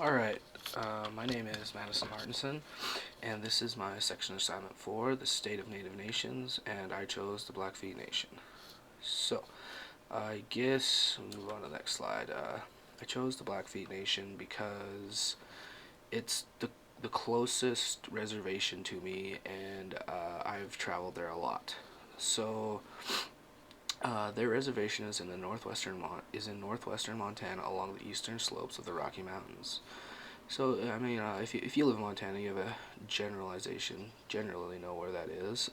Alright, my name is Madison Martinson, and this is my section assignment for the State of Native Nations, and I chose the Blackfeet Nation. So, I guess, we'll move on to the next slide. I chose the Blackfeet Nation because it's the closest reservation to me, and I've traveled there a lot. So, their reservation is in northwestern Montana along the eastern slopes of the Rocky Mountains. So, I mean, if you live in Montana, you have a generally know where that is.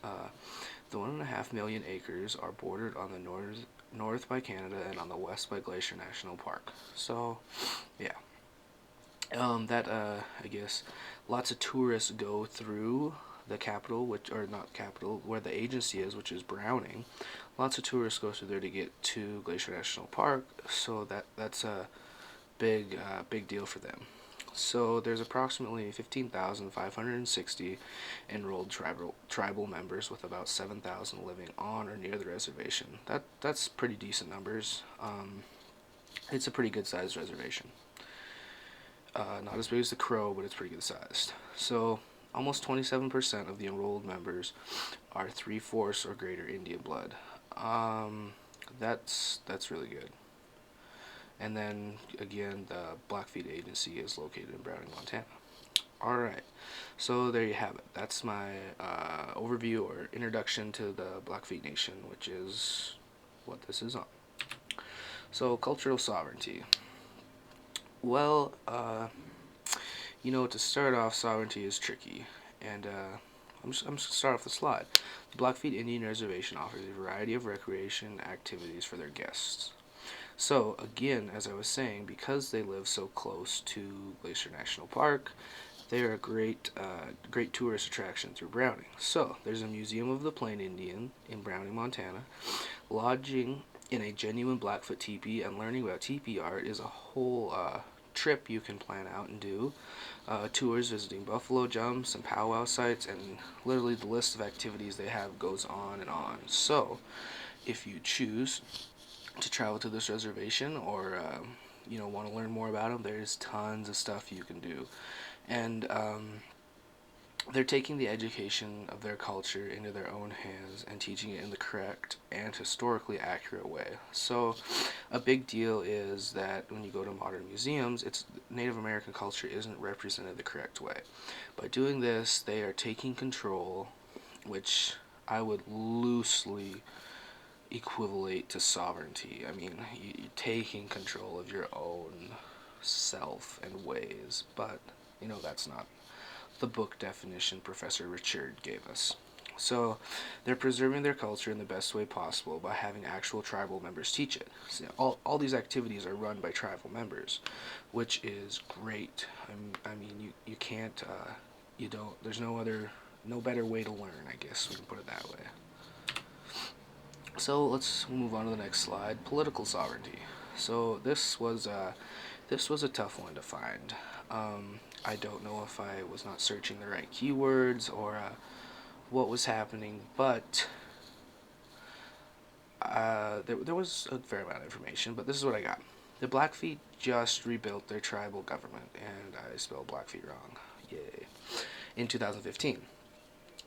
The 1.5 million acres are bordered on the north by Canada and on the west by Glacier National Park. So, yeah. I guess, lots of tourists go through the capital, or not capital, where the agency is, which is Browning. Lots of tourists go through there to get to Glacier National Park, so that's a big deal for them. So there's approximately 15,560 enrolled tribal members, with about 7,000 living on or near the reservation. That's pretty decent numbers. It's a pretty good sized reservation. Not as big as the Crow, but it's pretty good sized. So almost 27% of the enrolled members are 3/4 or greater Indian blood. That's really good. And then again, the Blackfeet Agency is located in Browning, Montana. Alright, so there you have it. That's my overview or introduction to the Blackfeet Nation, which is what this is on. So, cultural sovereignty. Well, to start off, sovereignty is tricky, and I'm just going to start off the slide. The Blackfeet Indian Reservation offers a variety of recreation activities for their guests. So, again, as I was saying, because they live so close to Glacier National Park, they are a great tourist attraction through Browning. So, there's a Museum of the Plain Indian in Browning, Montana. Lodging in a genuine Blackfoot teepee and learning about teepee art is a whole trip you can plan out and do. Tours visiting buffalo jumps and powwow sites, and literally the list of activities they have goes on and on. So, if you choose to travel to this reservation, or want to learn more about them, there's tons of stuff you can do. And they're taking the education of their culture into their own hands and teaching it in the correct and historically accurate way. So a big deal is that when you go to modern museums, it's Native American culture isn't represented the correct way. By doing this, they are taking control, which I would loosely equivalent to sovereignty. I mean, you're taking control of your own self and ways, but that's not the book definition Professor Richard gave us. So they're preserving their culture in the best way possible by having actual tribal members teach it. So all these activities are run by tribal members, which is great. I mean, you can't, there's no better way to learn, I guess we can put it that way. So let's move on to the next slide. Political sovereignty. So this was a tough one to find. I don't know if I was not searching the right keywords or what was happening, but there was a fair amount of information. But this is what I got. The Blackfeet just rebuilt their tribal government, and I spelled Blackfeet wrong. Yay! In 2015.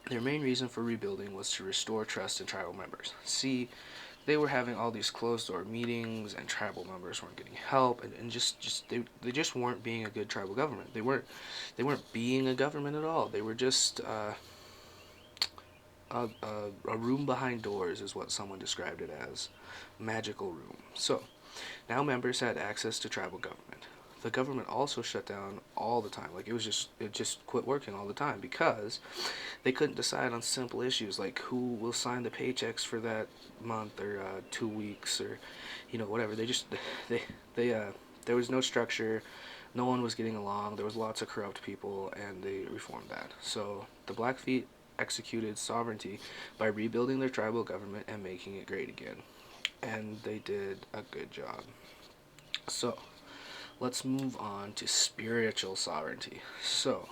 Their main reason for rebuilding was to restore trust in tribal members. See, they were having all these closed-door meetings, and tribal members weren't getting help, and they just weren't being a good tribal government. They weren't being a government at all. They were just a room behind doors, is what someone described it as, magical room. So now members had access to tribal government. The government also shut down all the time. Like, it just quit working all the time because they couldn't decide on simple issues like who will sign the paychecks for that month, or 2 weeks, or whatever. There was no structure. No one was getting along. There was lots of corrupt people, and they reformed that. So the Blackfeet executed sovereignty by rebuilding their tribal government and making it great again. And they did a good job. So let's move on to spiritual sovereignty. So,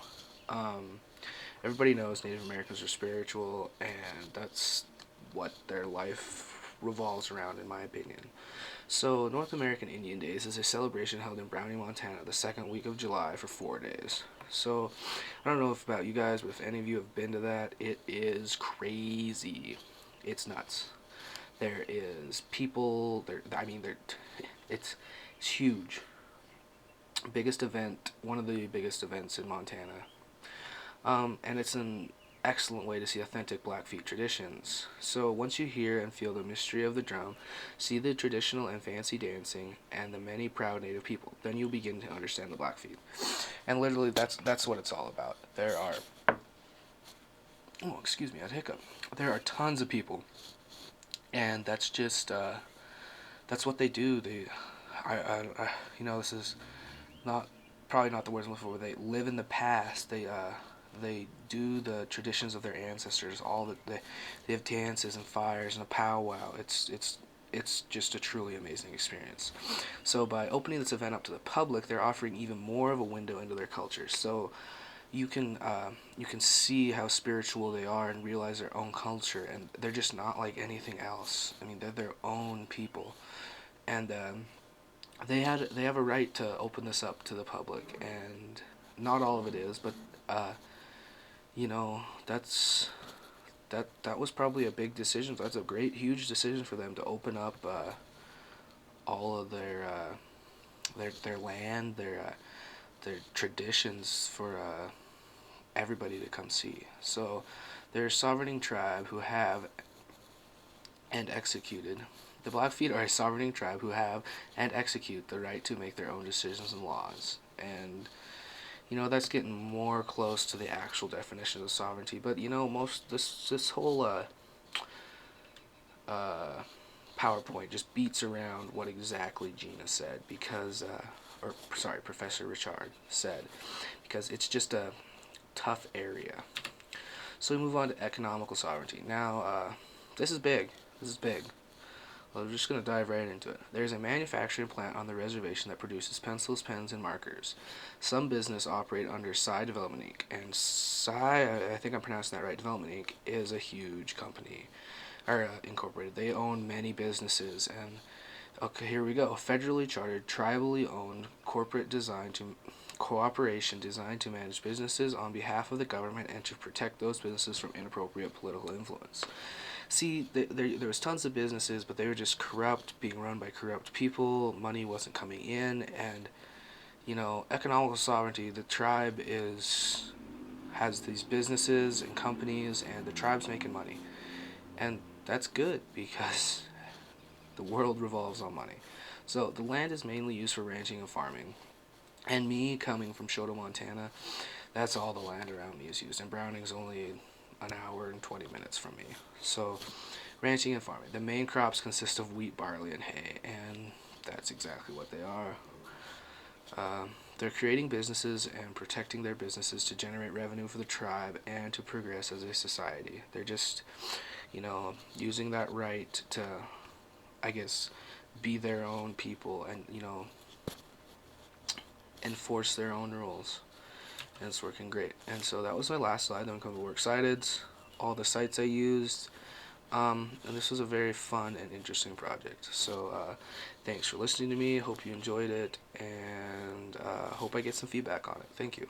everybody knows Native Americans are spiritual, and that's what their life revolves around, in my opinion. So, North American Indian Days is a celebration held in Browning, Montana, the second week of July for 4 days. So, I don't know if about you guys, but if any of you have been to that, it is crazy. It's nuts. There is people. It's it's huge. Biggest event, one of the biggest events in Montana. And it's an excellent way to see authentic Blackfeet traditions. So once you hear and feel the mystery of the drum, see the traditional and fancy dancing, and the many proud native people, then you'll begin to understand the Blackfeet. And literally, that's what it's all about. There are, oh, excuse me, I had a hiccup. There are tons of people, and that's just that's what they do. This is not probably not the words I'm looking for. They live in the past. They do the traditions of their ancestors. All that they have dances and fires and a powwow. It's just a truly amazing experience. So by opening this event up to the public, they're offering even more of a window into their culture. So you can see how spiritual they are and realize their own culture, and they're just not like anything else. I mean, they're their own people, and they have a right to open this up to the public, and not all of it is, but you know that's that was probably a big decision. That's a great, huge decision for them to open up all of their land, their traditions for everybody to come see. So, they're a sovereign tribe who have and executed. The Blackfeet are a sovereign tribe who have and execute the right to make their own decisions and laws. And that's getting more close to the actual definition of sovereignty. But most this whole PowerPoint just beats around what exactly Gina said, because or sorry, Professor Richard said, because it's just a tough area. So we move on to economical sovereignty. Now, this is big. This is big. Well, we're just going to dive right into it. There's a manufacturing plant on the reservation that produces pencils, pens, and markers. Some business operate under Psi Development Inc. And Psi, I think I'm pronouncing that right, Development Inc. is a huge company, or incorporated. They own many businesses, and okay, here we go. Federally chartered, tribally owned cooperation designed to manage businesses on behalf of the government and to protect those businesses from inappropriate political influence. See, there was tons of businesses, but they were just corrupt, being run by corrupt people. Money wasn't coming in, and economical sovereignty. The tribe has these businesses and companies, and the tribe's making money, and that's good because the world revolves on money. So the land is mainly used for ranching and farming. And me coming from Shoto, Montana, that's all the land around me is used. And Browning's only an hour and 20 minutes from me. So, ranching and farming. The main crops consist of wheat, barley, and hay. And that's exactly what they are. They're creating businesses and protecting their businesses to generate revenue for the tribe and to progress as a society. They're just, using that right to, I guess, be their own people and, enforce their own rules, and it's working great. And so that was my last slide. Then we come to works cited, all the sites I used, and this was a very fun and interesting project. So thanks for listening to me. Hope you enjoyed it, and hope I get some feedback on it. Thank you.